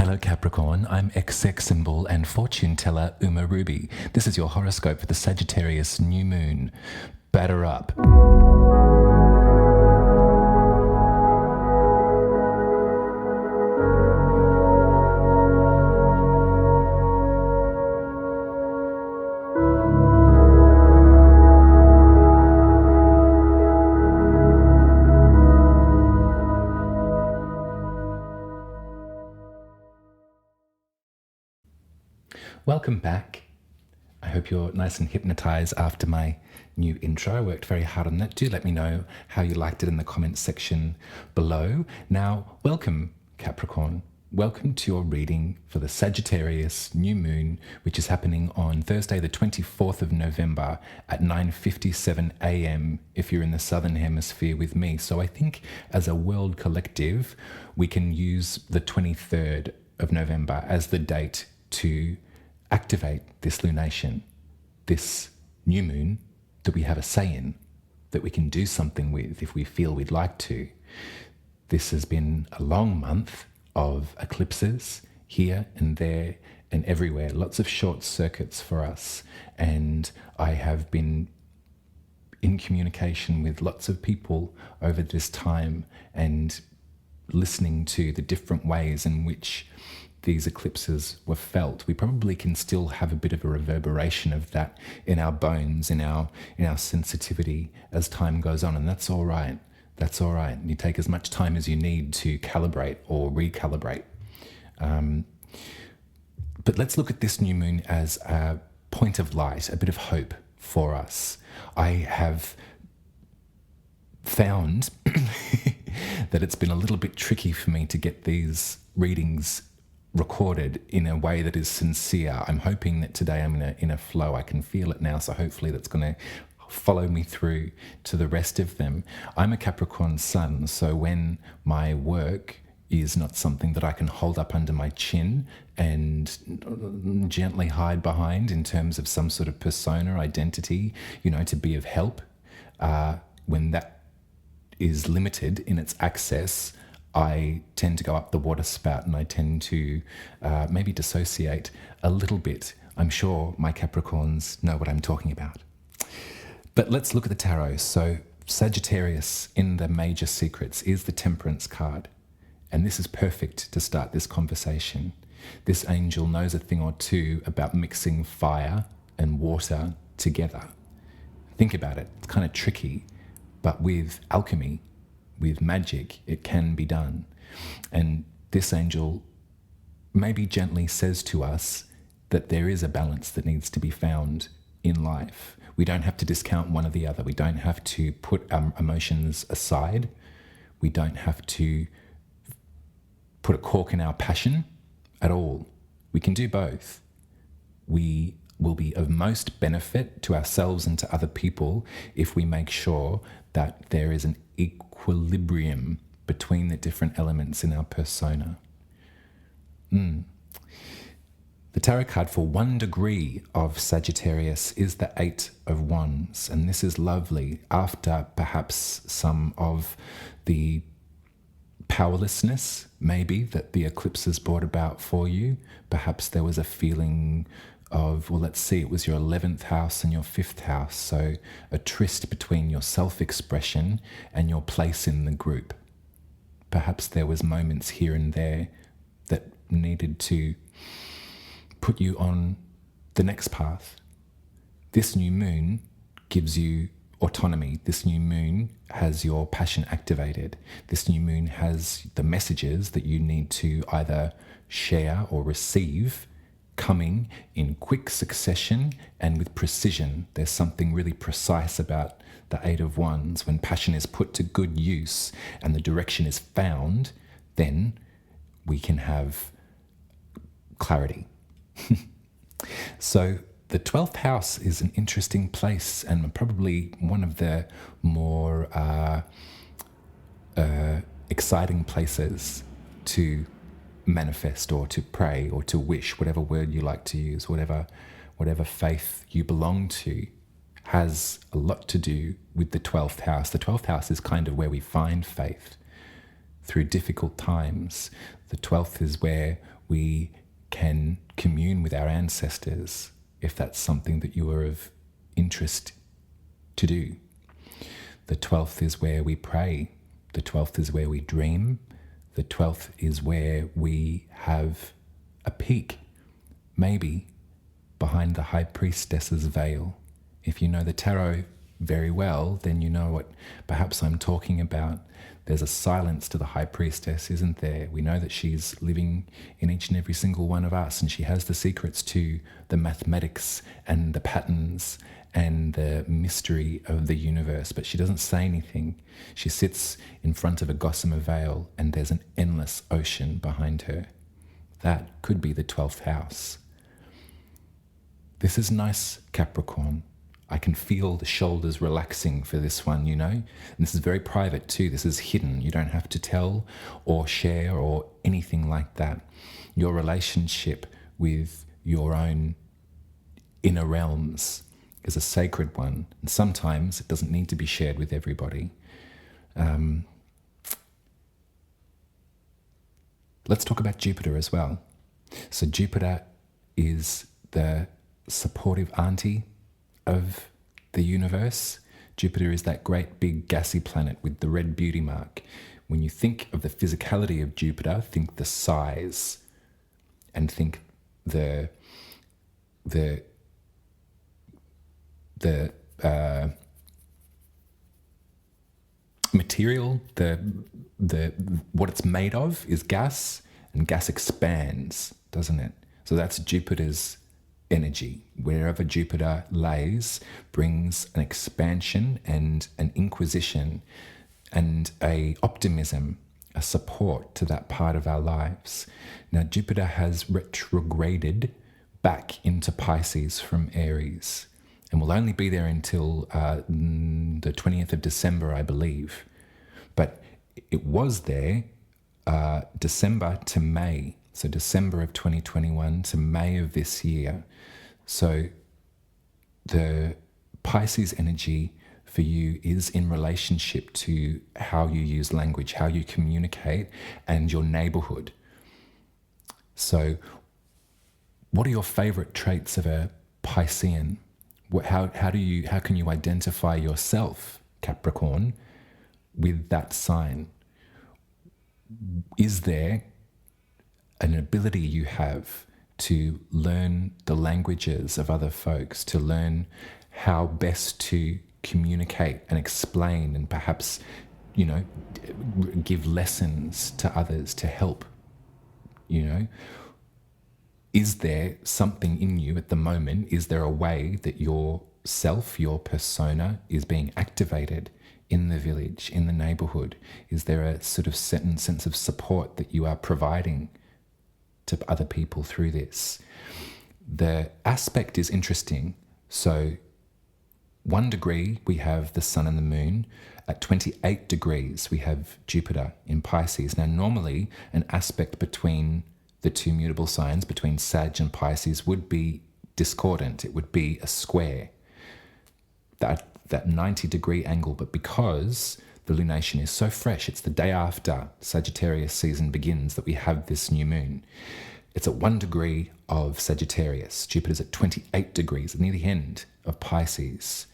Fellow Capricorn, I'm ex-sex symbol and fortune teller Uma Ruby. This is your horoscope for the Sagittarius new moon. Batter up. Welcome back. I hope you're nice and hypnotized after my new intro. I worked very hard on that. Do let me know how you liked it in the comments section below. Now, welcome Capricorn. Welcome to your reading for the Sagittarius new moon, which is happening on Thursday, the 24th of November at 9:57 a.m. if you're in the Southern Hemisphere with me. So I think as a world collective, we can use the 23rd of November as the date to activate this lunation, this new moon that we have a say in, that we can do something with if we feel we'd like to. This has been a long month of eclipses here and there and everywhere, lots of short circuits for us. And I have been in communication with lots of people over this time and listening to the different ways in which these eclipses were felt. We probably can still have a bit of a reverberation of that in our bones, in our sensitivity as time goes on, and that's all right. That's all right. You take as much time as you need to calibrate or recalibrate. But let's look at this new moon as a point of light, a bit of hope for us. I have found that it's been a little bit tricky for me to get these readings recorded in a way that is sincere. I'm hoping that today I'm in a flow. I can feel it now, so hopefully that's going to follow me through to the rest of them. I'm a Capricorn sun, so when my work is not something that I can hold up under my chin and gently hide behind in terms of some sort of persona, identity, to be of help, when that is limited in its access, I tend to go up the water spout and I tend to maybe dissociate a little bit. I'm sure my Capricorns know what I'm talking about. But let's look at the tarot. So Sagittarius in the major secrets is the Temperance card. And this is perfect to start this conversation. This angel knows a thing or two about mixing fire and water together. Think about it. It's kind of tricky, but with alchemy, with magic, it can be done. And this angel maybe gently says to us that there is a balance that needs to be found in life. We don't have to discount one or the other. We don't have to put our emotions aside. We don't have to put a cork in our passion at all. We can do both. We will be of most benefit to ourselves and to other people if we make sure that there is an equilibrium between the different elements in our persona. The tarot card for 1 degree of Sagittarius is the 8 of Wands, and this is lovely after perhaps some of the powerlessness maybe that the eclipses brought about for you. Perhaps there was a feeling of, well, let's see, it was your 11th house and your 5th house, so a tryst between your self-expression and your place in the group. Perhaps there was moments here and there that needed to put you on the next path. This new moon gives you autonomy. This new moon has your passion activated. This new moon has the messages that you need to either share or receive coming in quick succession and with precision. There's something really precise about the 8 of Wands. When passion is put to good use and the direction is found, then we can have clarity. So the 12th house is an interesting place and probably one of the more exciting places to manifest or to pray or to wish, whatever word you like to use, whatever faith you belong to, has a lot to do with the 12th house. The 12th house is kind of where we find faith through difficult times. The 12th is where We can commune with our ancestors if that's something that you are of interest to do. The 12th is where we pray. The 12th is where we dream. The 12th is where we have a peek, maybe, behind the High Priestess's veil. If you know the tarot very well, then you know what perhaps I'm talking about. There's a silence to the High Priestess, isn't there? We know that she's living in each and every single one of us, and she has the secrets to the mathematics and the patterns and the mystery of the universe, but she doesn't say anything. She sits in front of a gossamer veil, and there's an endless ocean behind her. That could be the 12th house. This is nice, Capricorn. I can feel the shoulders relaxing for this one, you know? And this is very private too. This is hidden. You don't have to tell or share or anything like that. Your relationship with your own inner realms is a sacred one. And sometimes it doesn't need to be shared with everybody. Let's talk about Jupiter as well. So Jupiter is the supportive auntie of the universe. Jupiter is that great big gassy planet with the red beauty mark. When you think of the physicality of Jupiter, think the size and think the material, the what it's made of is gas, and gas expands, doesn't it? So that's Jupiter's energy. Wherever Jupiter lays brings an expansion and an inquisition and a optimism, a support to that part of our lives. Now Jupiter has retrograded back into Pisces from Aries, and will only be there until the 20th of December, I believe. But it was there December to May. So December of 2021 to May of this year. So the Pisces energy for you is in relationship to how you use language, how you communicate, and your neighborhood. So what are your favorite traits of a Piscean? How can you identify yourself, Capricorn, with that sign? Is there an ability you have to learn the languages of other folks, to learn how best to communicate and explain and perhaps, give lessons to others to help, Is there something in you at the moment? Is there a way that your self, your persona is being activated in the village, in the neighborhood? Is there a sort of certain sense of support that you are providing to other people through this? The aspect is interesting. So 1 degree, we have the sun and the moon. At 28 degrees, we have Jupiter in Pisces. Now, normally, an aspect between the two mutable signs, between Sag and Pisces, would be discordant. It would be a square, that 90-degree angle. But because the lunation is so fresh, it's the day after Sagittarius season begins that we have this new moon. It's at 1 degree of Sagittarius. Jupiter's at 28 degrees, near the end of Pisces.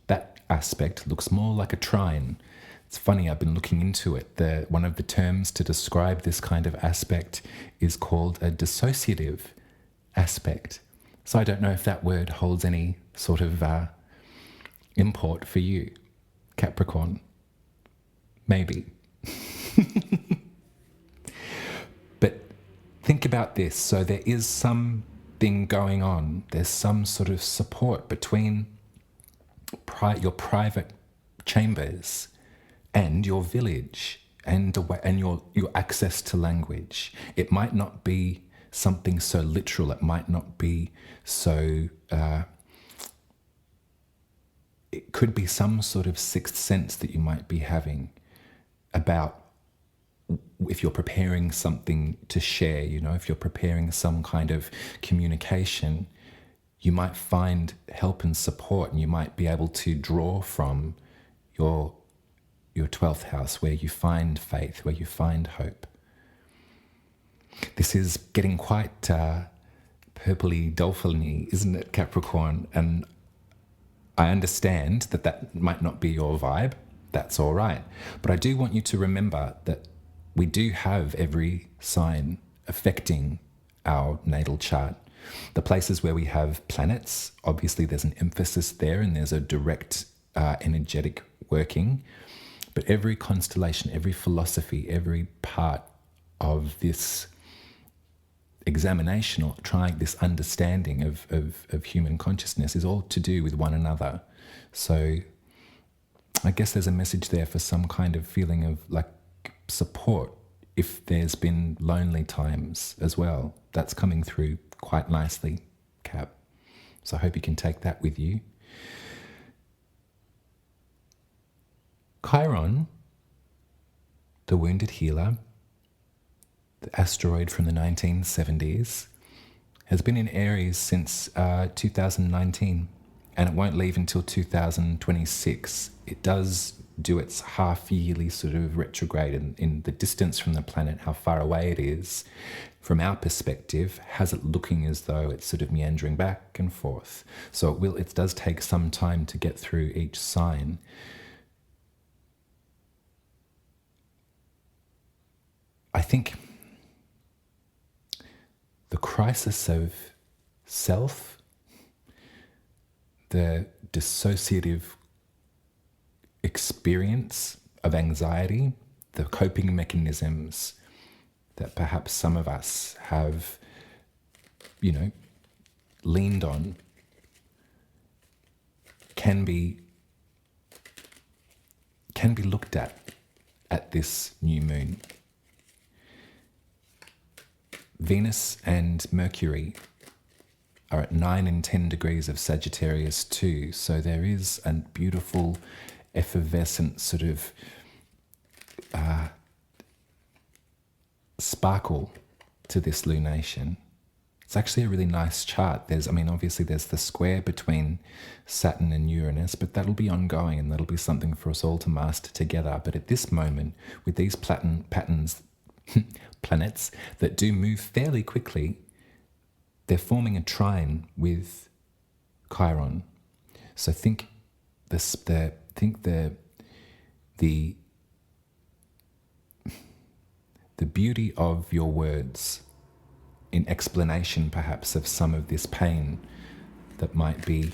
That aspect looks more like a trine. It's funny, I've been looking into it. One of the terms to describe this kind of aspect is called a dissociative aspect. So I don't know if that word holds any sort of import for you, Capricorn. Maybe. But think about this. So there is something going on. There's some sort of support between your private chambers and your village and your access to language. It might not be something so literal. It might not be so... it could be some sort of sixth sense that you might be having about if you're preparing something to share, if you're preparing some kind of communication, you might find help and support, and you might be able to draw from your 12th house, where you find faith, where you find hope. This is getting quite purpley dolphiny, isn't it, Capricorn? And I understand that that might not be your vibe. That's all right. But I do want you to remember that we do have every sign affecting our natal chart. The places where we have planets, obviously there's an emphasis there and there's a direct energetic working. But every constellation, every philosophy, every part of this examination or trying this understanding of human consciousness is all to do with one another. So I guess there's a message there for some kind of feeling of like support if there's been lonely times as well. That's coming through quite nicely, Cap. So I hope you can take that with you. Chiron, the wounded healer, the asteroid from the 1970s, has been in Aries since 2019, and it won't leave until 2026. It does do its half-yearly sort of retrograde in the distance from the planet, how far away it is. From our perspective, has it looking as though it's sort of meandering back and forth. So it does take some time to get through each sign. I think the crisis of self, the dissociative experience of anxiety, the coping mechanisms that perhaps some of us have, leaned on, can be looked at this new moon. Venus and Mercury are at 9 and 10 degrees of Sagittarius too. So there is a beautiful, effervescent sort of sparkle to this lunation. It's actually a really nice chart. Obviously there's the square between Saturn and Uranus, but that'll be ongoing and that'll be something for us all to master together. But at this moment, with these planets that do move fairly quickly, they're forming a trine with Chiron. So think the beauty of your words in explanation perhaps of some of this pain that might be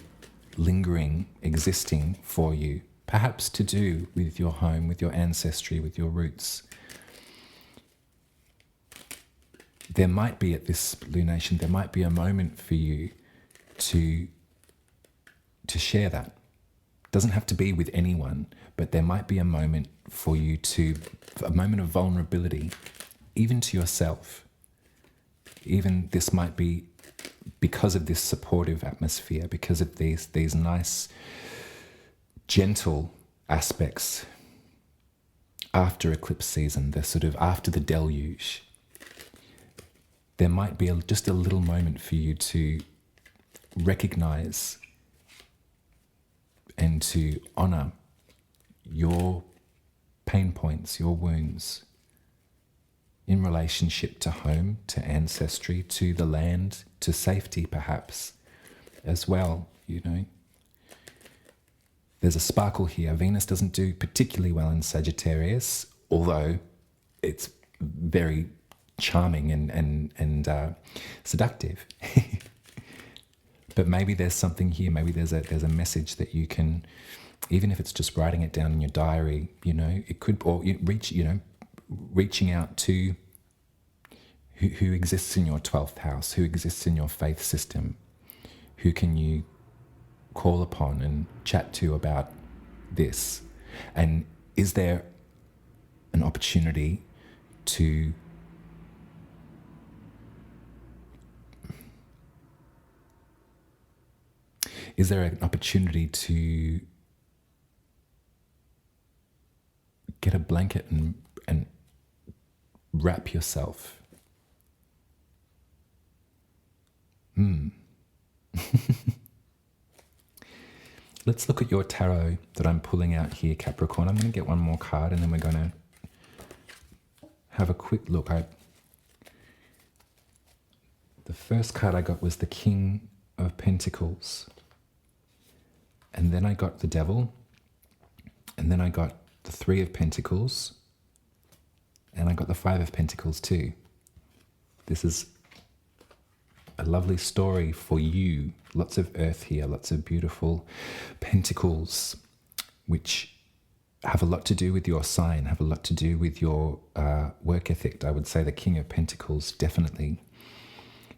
lingering, existing for you, perhaps to do with your home, with your ancestry, with your roots. There might be at this lunation, there might be a moment for you to share that. It doesn't have to be with anyone, but there might be a moment for you a moment of vulnerability, even to yourself. Even this might be because of this supportive atmosphere, because of these nice, gentle aspects after eclipse season, the sort of after the deluge. There might be just a little moment for you to recognize and to honor your pain points, your wounds in relationship to home, to ancestry, to the land, to safety perhaps as well, There's a sparkle here. Venus doesn't do particularly well in Sagittarius, although it's very charming and seductive. But maybe there's something here. Maybe there's a message that you can, even if it's just writing it down in your diary, it could, or reaching out to who exists in your 12th house, who exists in your faith system, who can you call upon and chat to about this, and is there an opportunity to get a blanket and wrap yourself? Let's look at your tarot that I'm pulling out here, Capricorn. I'm going to get one more card and then we're going to have a quick look. The first card I got was the King of Pentacles. And then I got the Devil. And then I got the Three of Pentacles. And I got the Five of Pentacles too. This is a lovely story for you. Lots of earth here, lots of beautiful pentacles, which have a lot to do with your sign, have a lot to do with your work ethic. I would say the King of Pentacles definitely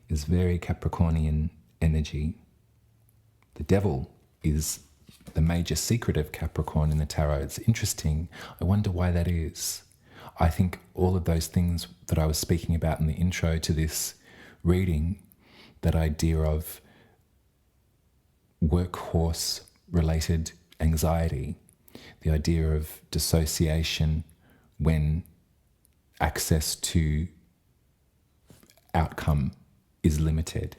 is very Capricornian energy. The Devil is the major secret of Capricorn in the tarot. It's interesting. I wonder why that is. I think all of those things that I was speaking about in the intro to this reading, that idea of workhorse-related anxiety, the idea of dissociation when access to outcome is limited,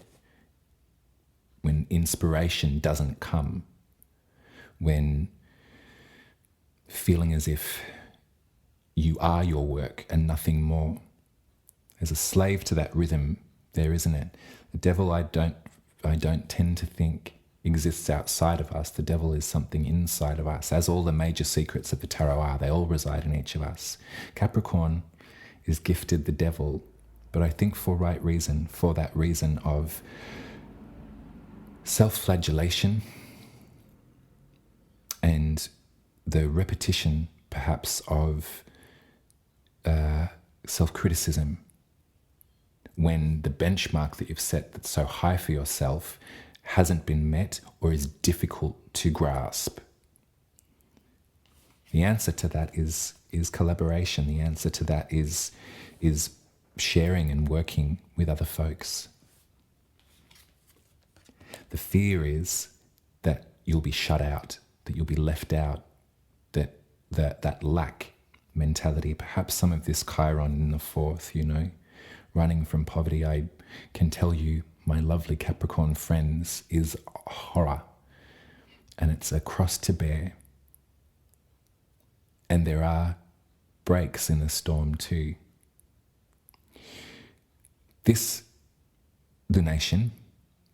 when inspiration doesn't come, when feeling as if you are your work and nothing more. There's a slave to that rhythm there, isn't it? The Devil, I don't tend to think exists outside of us. The Devil is something inside of us, as all the major secrets of the tarot are. They all reside in each of us. Capricorn is gifted the Devil, but I think for right reason, for that reason of self-flagellation and the repetition, perhaps, of self-criticism, when the benchmark that you've set that's so high for yourself hasn't been met or is difficult to grasp. The answer to that is collaboration. The answer to that is sharing and working with other folks. The fear is that you'll be shut out, that you'll be left out, that lack mentality, perhaps some of this Chiron in the fourth, running from poverty. I can tell you, my lovely Capricorn friends, is horror, and it's a cross to bear. And there are breaks in the storm too. This lunation,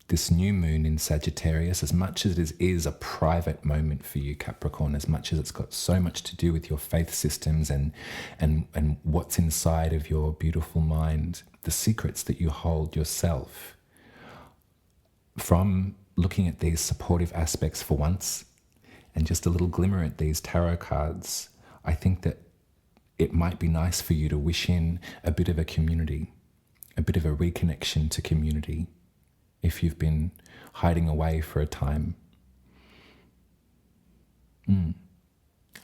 this new moon in Sagittarius, as much as it is a private moment for you, Capricorn, as much as it's got so much to do with your faith systems and what's inside of your beautiful mind, the secrets that you hold yourself, from looking at these supportive aspects for once and just a little glimmer at these tarot cards, I think that it might be nice for you to wish in a bit of a community, a bit of a reconnection to community, if you've been hiding away for a time.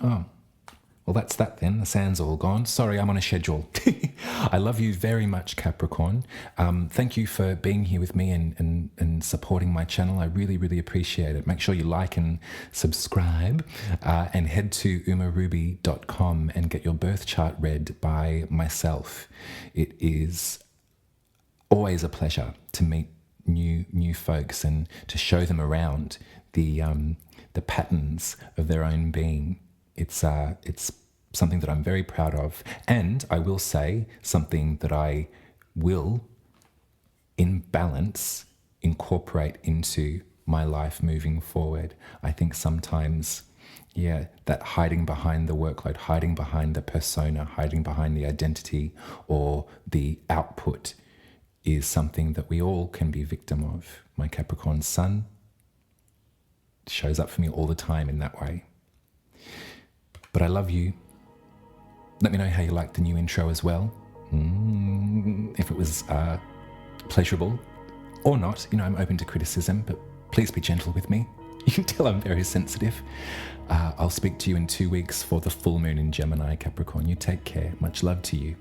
Oh, well, that's that then. The sand's all gone. Sorry, I'm on a schedule. I love you very much, Capricorn. Thank you for being here with me and supporting my channel. I really, really appreciate it. Make sure you like and subscribe, and head to umaruby.com and get your birth chart read by myself. It is always a pleasure to meet new folks and to show them around the patterns of their own being. It's something that I'm very proud of, and I will say something that I will, in balance, incorporate into my life moving forward. I think sometimes, that hiding behind the workload, hiding behind the persona, hiding behind the identity or the output is something that we all can be victim of. My Capricorn sun shows up for me all the time in that way. But I love you. Let me know how you liked the new intro as well. If it was pleasurable or not. I'm open to criticism, but please be gentle with me. You can tell I'm very sensitive. I'll speak to you in 2 weeks for the full moon in Gemini, Capricorn. You take care. Much love to you.